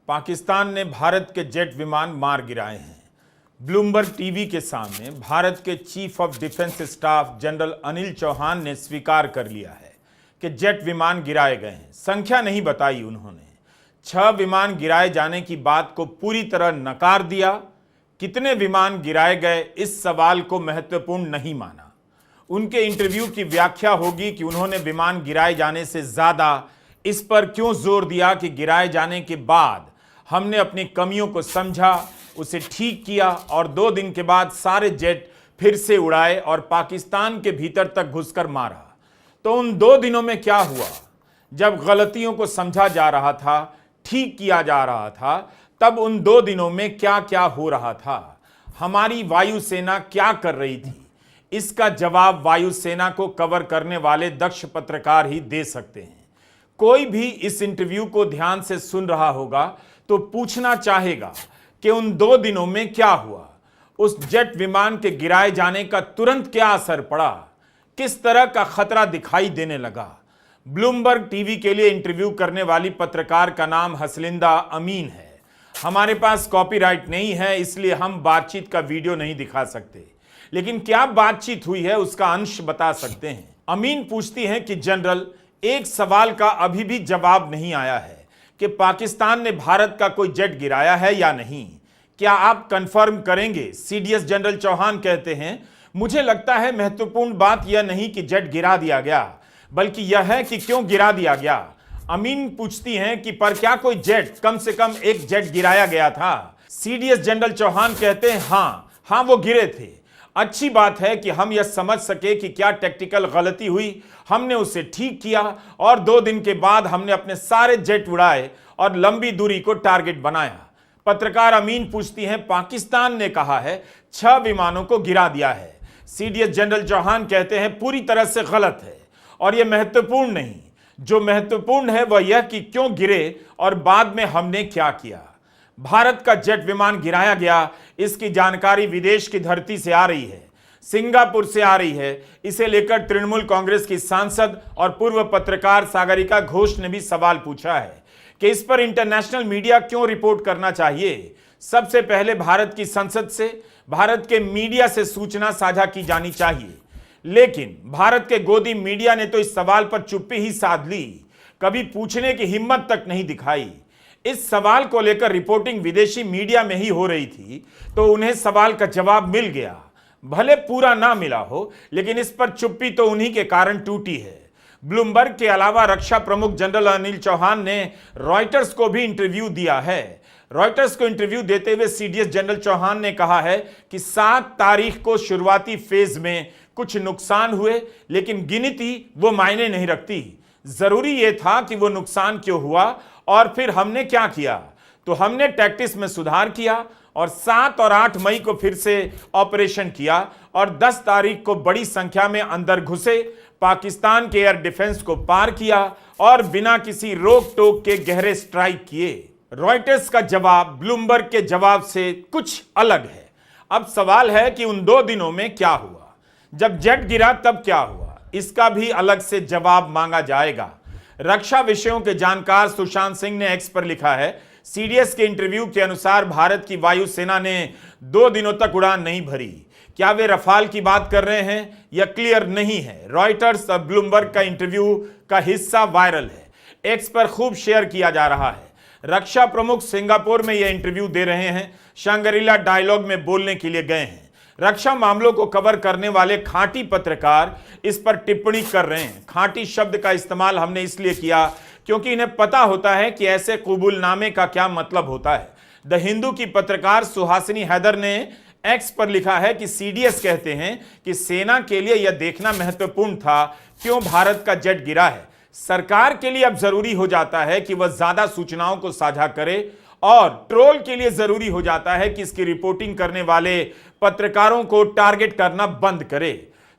पाकिस्तान ने भारत के जेट विमान मार गिराए हैं। ब्लूमबर्ग टीवी के सामने भारत के chief of defence staff general Anil Chauhan ने स्वीकार कर लिया है कि जेट विमान गिराए गए हैं। संख्या नहीं बताई उन्होंने। 6 विमान गिराए जाने की बात को पूरी तरह नकार दिया। कितने विमान गिराए गए इस सवाल को महत्वपूर्ण नहीं माना। उनके इंटरव्यू की व्याख्या होगी कि उन्होंने विमान गिराए जाने से ज्यादा इस पर क्यों जोर दिया कि गिराए जाने के बाद हमने अपनी कमियों को समझा, उसे ठीक किया और 2 दिन के बाद सारे जेट फिर से उड़ाए और पाकिस्तान के भीतर तक घुसकर मारा। तो उन 2 दिनों में क्या हुआ? जब गलतियों को समझा जा रहा था, ठीक किया जा रहा था, तब उन 2 दिनों में क्या क्या हो रहा था? हमारी वायुसेना क्या कर रही थी? इसका जवाब वायुसेना को कवर करने वाले दक्ष पत्रकार ही दे सकते हैं। कोई भी इस इंटरव्यू को ध्यान से सुन रहा होगा तो पूछना चाहेगा कि उन 2 दिनों में क्या हुआ? उस जेट विमान के गिराए जाने का तुरंत क्या असर पड़ा? किस तरह का खतरा दिखाई देने लगा? ब्लूमबर्ग टीवी के लिए इंटरव्यू करने वाली पत्रकार का नाम हसलिंदा अमीन है। हमारे पास कॉपीराइट नहीं है, इसलिए हम बातचीत का वीडियो नहीं दिखा सकते, लेकिन क्या बातचीत हुई है उसका अंश बता सकते हैं। अमीन पूछती हैं कि जनरल, एक सवाल का अभी भी जवाब नहीं आया है कि पाकिस्तान ने भारत का कोई जेट गिराया है या नहीं। क्या आप कंफर्म करेंगे? सीडीएस जनरल चौहान कहते हैं, मुझे लगता है महत्वपूर्ण बात यह नहीं कि जेट गिरा दिया गया, बल्कि यह है कि क्यों गिरा दिया गया। अमीन पूछती हैं कि पर क्या कोई जेट, कम से कम एक जेट गिराया गया था? सीडीएस जनरल चौहान कहते हैं, हाँ वो गिरे थे। अच्छी बात है कि हम यह समझ सके कि क्या टेक्निकल गलती हुई, हमने उसे ठीक किया और 2 दिन के बाद हमने अपने सारे जेट उड़ाए और लंबी दूरी को टारगेट बनाया। पत्रकार अमीन पूछती हैं, पाकिस्तान ने कहा है 6 विमानों को गिरा दिया है। सीडीएस जनरल चौहान कहते हैं, पूरी तरह से गलत है और यह महत्वपूर्ण नहीं। जो महत्वपूर्ण है वह यह कि क्यों गिरे और बाद में हमने क्या किया। भारत का जेट विमान गिराया गया, इसकी जानकारी विदेश की धरती से आ रही है, सिंगापुर से आ रही है। इसे लेकर तृणमूल कांग्रेस की सांसद और पूर्व पत्रकार सागरिका घोष ने भी सवाल पूछा है कि इस पर इंटरनेशनल मीडिया क्यों रिपोर्ट करना चाहिए। सबसे पहले भारत की संसद से, भारत के मीडिया से सूचना साझा की जानी चाहिए, लेकिन भारत के गोदी मीडिया ने तो इस सवाल पर चुप्पी ही साध ली, कभी पूछने की हिम्मत तक नहीं दिखाई। इस सवाल को लेकर रिपोर्टिंग विदेशी मीडिया में ही हो रही थी, तो उन्हें सवाल का जवाब मिल गया। भले पूरा ना मिला हो, लेकिन इस पर चुप्पी तो उन्हीं के कारण टूटी है। ब्लूमबर्ग के अलावा रक्षा प्रमुख जनरल अनिल चौहान ने रॉयटर्स को भी इंटरव्यू दिया है। रॉयटर्स को इंटरव्यू देते हुए सीडीएस जनरल चौहान ने कहा है कि 7 तारीख को शुरुआती फेज में कुछ नुकसान हुए, लेकिन गिनती वो मायने नहीं रखती। जरूरी यह था कि वो नुकसान क्यों हुआ और फिर हमने क्या किया। तो हमने टैक्टिक्स में सुधार किया और 7 और 8 मई को फिर से ऑपरेशन किया और 10 तारीख को बड़ी संख्या में अंदर घुसे, पाकिस्तान के एयर डिफेंस को पार किया और बिना किसी रोक टोक के गहरे स्ट्राइक किए। रॉयटर्स का जवाब ब्लूमबर्ग के जवाब से कुछ अलग है। अब सवाल है कि उन 2 दिनों में क्या हुआ? जब जेट गिरा तब क्या हुआ? इसका भी अलग से जवाब मांगा जाएगा। रक्षा विषयों के जानकार सुशांत सिंह ने एक्स पर लिखा है, सीडीएस के इंटरव्यू के अनुसार भारत की वायुसेना ने 2 दिनों तक उड़ान नहीं भरी। क्या वे रफाल की बात कर रहे हैं? यह क्लियर नहीं है। रॉयटर्स और ब्लूमबर्ग का इंटरव्यू का हिस्सा वायरल है, एक्स पर खूब शेयर किया जा रहा है। रक्षा प्रमुख सिंगापुर में यह इंटरव्यू दे रहे हैं, शंगरीला डायलॉग में बोलने के लिए गए हैं। रक्षा मामलों को कवर करने वाले खांटी पत्रकार इस पर टिप्पणी कर रहे हैं। खांटी शब्द का इस्तेमाल हमने इसलिए किया क्योंकि इन्हें पता होता है कि ऐसे कबूलनामे का क्या मतलब होता है। द हिंदू की पत्रकार सुहासिनी हैदर ने एक्स पर लिखा है कि सीडीएस कहते हैं कि सेना के लिए यह देखना महत्वपूर्ण था क्यों भारत का जेट गिरा है। सरकार के लिए अब जरूरी हो जाता है कि वह ज्यादा सूचनाओं को साझा करे और ट्रोल के लिए जरूरी हो जाता है कि इसकी रिपोर्टिंग करने वाले पत्रकारों को टारगेट करना बंद करे।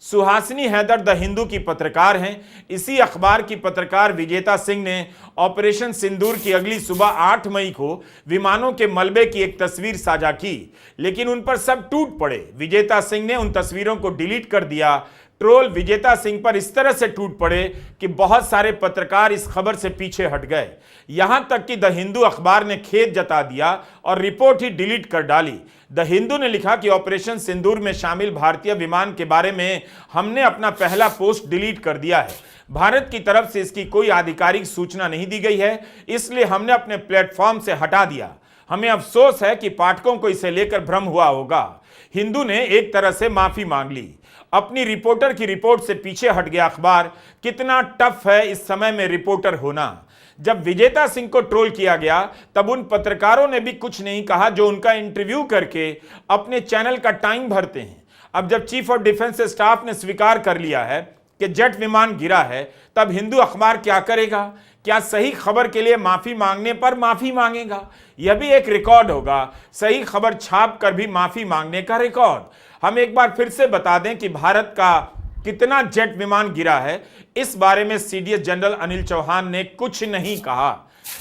सुहासिनी हैदर द हिंदू की पत्रकार हैं। इसी अखबार की पत्रकार विजेता सिंह ने ऑपरेशन सिंदूर की अगली सुबह 8 मई को विमानों के मलबे की एक तस्वीर साझा की, लेकिन उन पर सब टूट पड़े। विजेता सिंह ने उन तस्वीरों को डिलीट कर दिया। ट्रोल विजेता सिंह पर इस तरह से टूट पड़े कि बहुत सारे पत्रकार इस खबर से पीछे हट गए। यहां तक कि द हिंदू अखबार ने खेद जता दिया और रिपोर्ट ही डिलीट कर डाली। द हिंदू ने लिखा कि ऑपरेशन सिंदूर में शामिल भारतीय विमान के बारे में हमने अपना पहला पोस्ट डिलीट कर दिया है। भारत की तरफ से इसकी कोई आधिकारिक सूचना नहीं दी गई है, इसलिए हमने अपने प्लेटफॉर्म से हटा दिया। हमें अफसोस है कि पाठकों को इसे लेकर भ्रम हुआ होगा। हिंदू ने एक तरह से माफी मांग ली। अपनी रिपोर्टर की रिपोर्ट से पीछे हट गया अखबार। कितना टफ है इस समय में रिपोर्टर होना। जब विजेता सिंह को ट्रोल किया गया तब उन पत्रकारों ने भी कुछ नहीं कहा जो उनका इंटरव्यू करके अपने चैनल का टाइम भरते हैं। अब जब चीफ ऑफ डिफेंस स्टाफ ने स्वीकार कर लिया है कि जेट विमान गिरा है, तब हिंदू अखबार क्या करेगा? क्या सही खबर के लिए माफी मांगने पर माफी मांगेगा? यह भी एक रिकॉर्ड होगा, सही खबर छाप कर भी माफी मांगने का रिकॉर्ड। हम एक बार फिर से बता दें कि भारत का कितना जेट विमान गिरा है, इस बारे में सीडीएस जनरल अनिल चौहान ने कुछ नहीं कहा।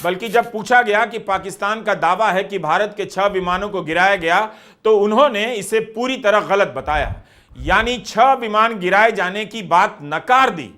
बल्कि जब पूछा गया कि पाकिस्तान का दावा है कि भारत के 6 विमानों को गिराया गया, तो उन्होंने इसे पूरी तरह गलत बताया, यानी 6 विमान गिराए जाने की बात नकार दी।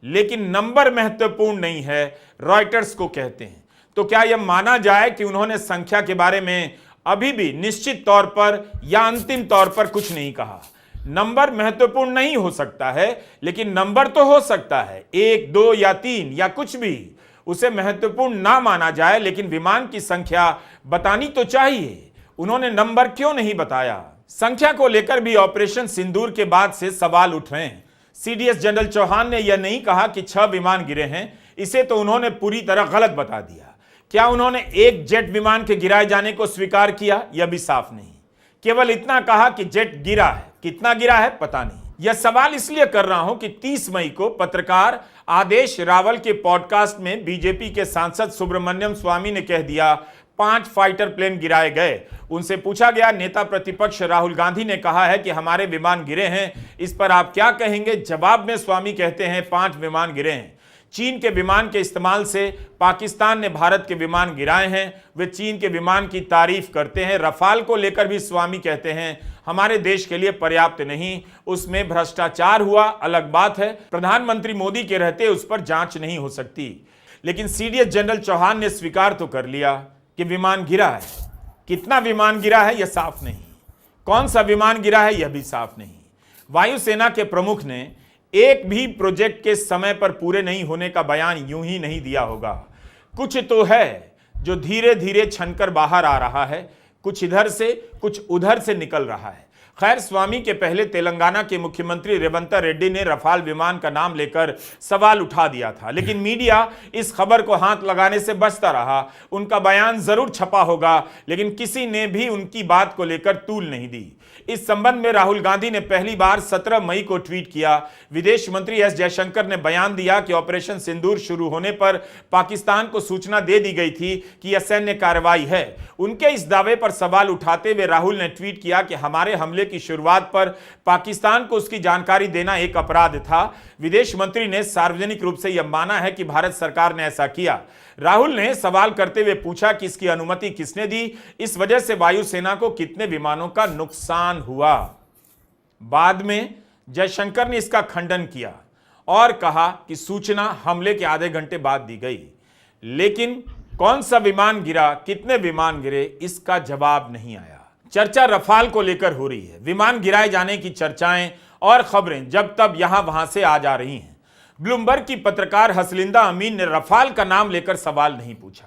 लेकिन नंबर महत्वपूर्ण नहीं है, रॉयटर्स को कहते हैं। तो क्या यह माना जाए कि उन्होंने संख्या के बारे में अभी भी निश्चित तौर पर या अंतिम तौर पर कुछ नहीं कहा? नंबर महत्वपूर्ण नहीं हो सकता है, लेकिन नंबर तो हो सकता है, 1, 2 या 3 या कुछ भी। उसे महत्वपूर्ण ना माना जाए, लेकिन विमान की संख्या बतानी तो चाहिए। उन्होंने नंबर क्यों नहीं बताया? संख्या को लेकर भी ऑपरेशन सिंदूर के बाद से सवाल उठ रहे हैं। सीडीएस जनरल चौहान ने यह नहीं कहा कि 6 विमान गिरे हैं, इसे तो उन्होंने पूरी तरह गलत बता दिया। क्या उन्होंने एक जेट विमान के गिराए जाने को स्वीकार किया? यह भी साफ नहीं। केवल इतना कहा कि जेट गिरा है, कितना गिरा है पता नहीं। यह सवाल इसलिए कर रहा हूं कि 30 मई को पत्रकार आदेश रावल के पॉडकास्ट में बीजेपी के सांसद सुब्रमण्यम स्वामी ने कह दिया 5 फाइटर प्लेन गिराए गए। उनसे पूछा गया, नेता प्रतिपक्ष राहुल गांधी ने कहा है कि हमारे विमान गिरे हैं, इस पर आप क्या कहेंगे? जवाब में स्वामी कहते हैं 5 विमान गिरे हैं। चीन के विमान के इस्तेमाल से पाकिस्तान ने भारत के विमान गिराए हैं। वे चीन के विमान की तारीफ करते हैं। रफाल को लेकर भी स्वामी कहते हैं हमारे देश के लिए पर्याप्त नहीं, उसमें भ्रष्टाचार हुआ, अलग बात है, प्रधानमंत्री मोदी के रहते उस पर जांच नहीं हो सकती। लेकिन सीडीएस जनरल चौहान ने स्वीकार तो कर लिया कि विमान गिरा है। कितना विमान गिरा है यह साफ नहीं, कौन सा विमान गिरा है यह भी साफ नहीं। वायुसेना के प्रमुख ने एक भी प्रोजेक्ट के समय पर पूरे नहीं होने का बयान यूं ही नहीं दिया होगा। कुछ तो है जो धीरे धीरे छनकर बाहर आ रहा है, कुछ इधर से कुछ उधर से निकल रहा है। खैर, स्वामी के पहले तेलंगाना के मुख्यमंत्री रेवंत रेड्डी ने रफाल विमान का नाम लेकर सवाल उठा दिया था, लेकिन मीडिया इस खबर को हाथ लगाने से बचता रहा। उनका बयान जरूर छपा होगा, लेकिन किसी ने भी उनकी बात को लेकर तूल नहीं दी। इस संबंध में राहुल गांधी ने पहली बार 17 मई को ट्वीट किया। विदेश मंत्री एस जयशंकर ने बयान दिया कि ऑपरेशन सिंदूर शुरू होने पर पाकिस्तान को सूचना दे दी गई थी कि यह सैन्य कार्रवाई है। उनके इस दावे पर सवाल उठाते हुए राहुल ने ट्वीट किया कि हमारे हमले की शुरुआत पर पाकिस्तान को उसकी जानकारी देना एक अपराध था। विदेश मंत्री ने सार्वजनिक रूप से यह माना है कि भारत सरकार ने ऐसा किया। राहुल ने सवाल करते हुए पूछा कि इसकी अनुमति किसने दी, इस वजह से वायुसेना को कितने विमानों का नुकसान हुआ। बाद में जयशंकर ने इसका खंडन किया और कहा कि सूचना हमले के आधे घंटे बाद दी गई, लेकिन कौन सा विमान गिरा, कितने विमान गिरे, इसका जवाब नहीं आया। चर्चा रफाल को लेकर हो रही है। विमान गिराए जाने की चर्चाएं और खबरें जब तब यहां वहां से आ जा रही हैं। ब्लूमबर्ग की पत्रकार हसलिंदा अमीन ने रफाल का नाम लेकर सवाल नहीं पूछा,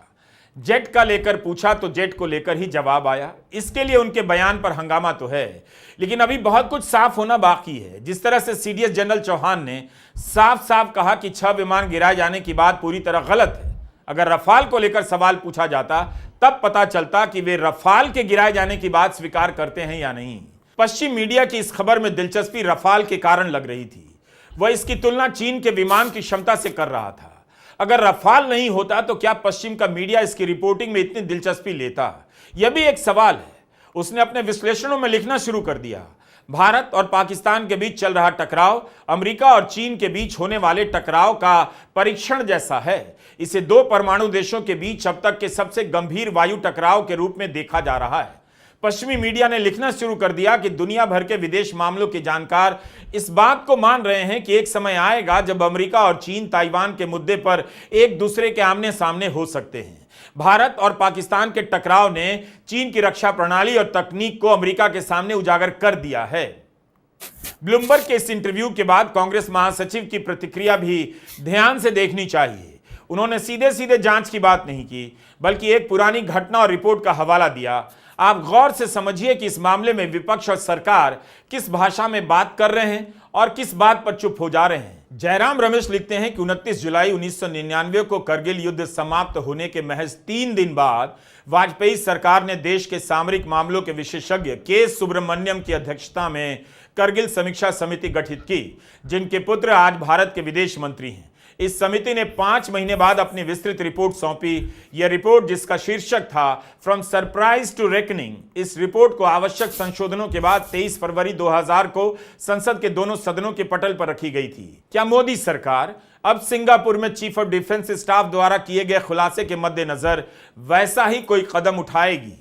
जेट का लेकर पूछा तो जेट को लेकर ही जवाब आया। इसके लिए उनके बयान पर हंगामा तो है, लेकिन अभी बहुत कुछ साफ होना बाकी है। जिस तरह से सीडीएस जनरल चौहान ने साफ साफ कहा कि 6 विमान गिराए जाने की बात पूरी तरह गलत है, अगर रफाल को लेकर सवाल पूछा जाता तब पता चलता कि वे रफाल के गिराए जाने की बात स्वीकार करते हैं या नहीं। पश्चिम मीडिया की इस खबर में दिलचस्पी रफाल के कारण लग रही थी। वह इसकी तुलना चीन के विमान की क्षमता से कर रहा था। अगर रफाल नहीं होता तो क्या पश्चिम का मीडिया इसकी रिपोर्टिंग में इतनी दिलचस्पी लेता? यह भी एक सवाल है। उसने अपने विश्लेषणों में लिखना शुरू कर दिया, भारत और पाकिस्तान के बीच चल रहा टकराव अमेरिका और चीन के बीच होने वाले टकराव का परीक्षण जैसा है। इसे 2 परमाणु देशों के बीच अब तक के सबसे गंभीर वायु टकराव के रूप में देखा जा रहा है। पश्चिमी मीडिया ने लिखना शुरू कर दिया कि दुनिया भर के विदेश मामलों के जानकार इस बात को मान रहे हैं कि एक समय आएगा जब अमेरिका और चीन ताइवान के मुद्दे पर एक दूसरे के आमने सामने हो सकते हैं। भारत और पाकिस्तान के टकराव ने चीन की रक्षा प्रणाली और तकनीक को अमेरिका के सामने उजागर कर दिया है। ब्लूमबर्ग के इस इंटरव्यू के बाद कांग्रेस महासचिव की प्रतिक्रिया भी ध्यान से देखनी चाहिए। उन्होंने सीधे सीधे जांच की बात नहीं की, बल्कि एक पुरानी घटना और रिपोर्ट का हवाला दिया। आप गौर से समझिए कि इस मामले में विपक्ष और सरकार किस भाषा में बात कर रहे हैं और किस बात पर चुप हो जा रहे हैं। जयराम रमेश लिखते हैं कि 29 जुलाई 1999 को करगिल युद्ध समाप्त होने के महज 3 दिन बाद वाजपेयी सरकार ने देश के सामरिक मामलों के विशेषज्ञ के सुब्रमण्यम की अध्यक्षता में करगिल समीक्षा समिति गठित की, जिनके पुत्र आज भारत के विदेश मंत्री हैं। इस समिति ने 5 महीने बाद अपनी विस्तृत रिपोर्ट सौंपी। यह रिपोर्ट, जिसका शीर्षक था फ्रॉम सरप्राइज टू रेकनिंग, इस रिपोर्ट को आवश्यक संशोधनों के बाद 23 फरवरी 2000 को संसद के दोनों सदनों के पटल पर रखी गई थी। क्या मोदी सरकार अब सिंगापुर में चीफ ऑफ डिफेंस स्टाफ द्वारा किए गए खुलासे के मद्देनजर वैसा ही कोई कदम उठाएगी?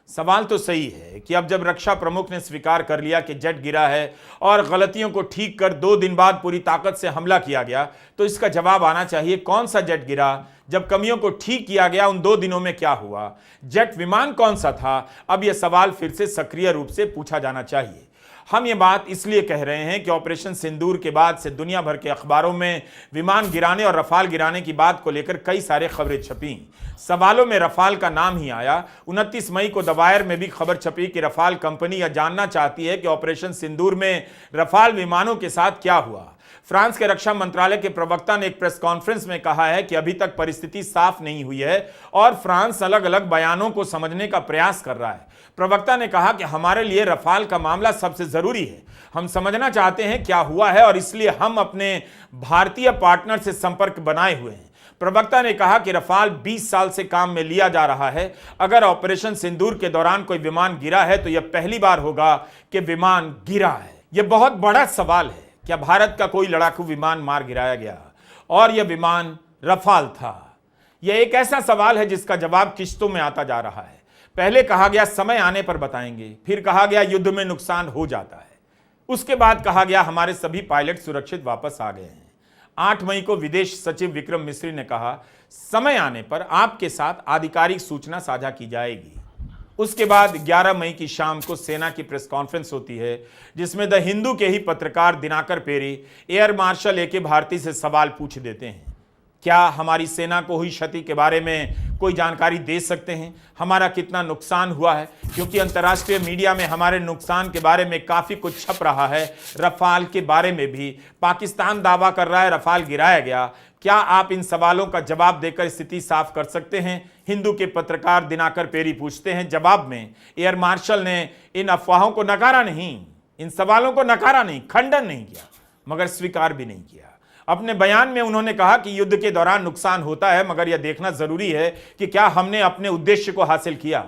सवाल तो सही है कि अब जब रक्षा प्रमुख ने स्वीकार कर लिया कि जेट गिरा है और गलतियों को ठीक कर 2 दिन बाद पूरी ताकत से हमला किया गया, तो इसका जवाब आना चाहिए कौन सा जेट गिरा, जब कमियों को ठीक किया गया उन 2 दिनों में क्या हुआ, जेट विमान कौन सा था। अब यह सवाल फिर से सक्रिय रूप से पूछा जाना चाहिए। हम ये बात इसलिए कह रहे हैं कि ऑपरेशन सिंदूर के बाद से दुनिया भर के अखबारों में विमान गिराने और रफाल गिराने की बात को लेकर कई सारे खबरें छपी। सवालों में रफाल का नाम ही आया। 29 मई को द वायर में भी खबर छपी कि रफाल कंपनी यह जानना चाहती है कि ऑपरेशन सिंदूर में रफाल विमानों के साथ क्या हुआ। फ्रांस के रक्षा मंत्रालय के प्रवक्ता ने एक प्रेस कॉन्फ्रेंस में कहा है कि अभी तक परिस्थिति साफ नहीं हुई है और फ्रांस अलग अलग बयानों को समझने का प्रयास कर रहा है। प्रवक्ता ने कहा कि हमारे लिए रफाल का मामला सबसे जरूरी है। हम समझना चाहते हैं क्या हुआ है और इसलिए हम अपने भारतीय पार्टनर से संपर्क बनाए हुए हैं। प्रवक्ता ने कहा कि रफाल 20 साल से काम में लिया जा रहा है। अगर ऑपरेशन सिंदूर के दौरान कोई विमान गिरा है तो यह पहली बार होगा कि विमान गिरा है। यह बहुत बड़ा सवाल है। क्या भारत का कोई लड़ाकू विमान मार गिराया गया और यह विमान रफाल था? यह एक ऐसा सवाल है जिसका जवाब किश्तों में आता जा रहा है। पहले कहा गया समय आने पर बताएंगे, फिर कहा गया युद्ध में नुकसान हो जाता है, उसके बाद कहा गया हमारे सभी पायलट सुरक्षित वापस आ गए हैं। 8 मई को विदेश सचिव विक्रम मिस्री ने कहा समय आने पर आपके साथ आधिकारिक सूचना साझा की जाएगी। उसके बाद 11 मई की शाम को सेना की प्रेस कॉन्फ्रेंस होती है, जिसमें द हिंदू के ही पत्रकार Dinakar Peri air marshal A K. Bharti से सवाल पूछ देते हैं। क्या हमारी सेना को हुई क्षति के बारे में कोई जानकारी दे सकते हैं? हमारा कितना नुकसान हुआ है? क्योंकि अंतर्राष्ट्रीय मीडिया में हमारे नुकसान के बारे में काफ़ी कुछ छप रहा है। रफाल के बारे में भी पाकिस्तान दावा कर रहा है रफाल गिराया गया। क्या आप इन सवालों का जवाब देकर स्थिति साफ कर सकते हैं? हिंदू के पत्रकार दिनाकर पेरी पूछते हैं। जवाब में एयर मार्शल ने इन अफवाहों को नकारा नहीं, इन सवालों को नकारा नहीं, खंडन नहीं किया, मगर स्वीकार भी नहीं किया। अपने बयान में उन्होंने कहा कि युद्ध के दौरान नुकसान होता है, मगर यह देखना जरूरी है कि क्या हमने अपने उद्देश्य को हासिल किया।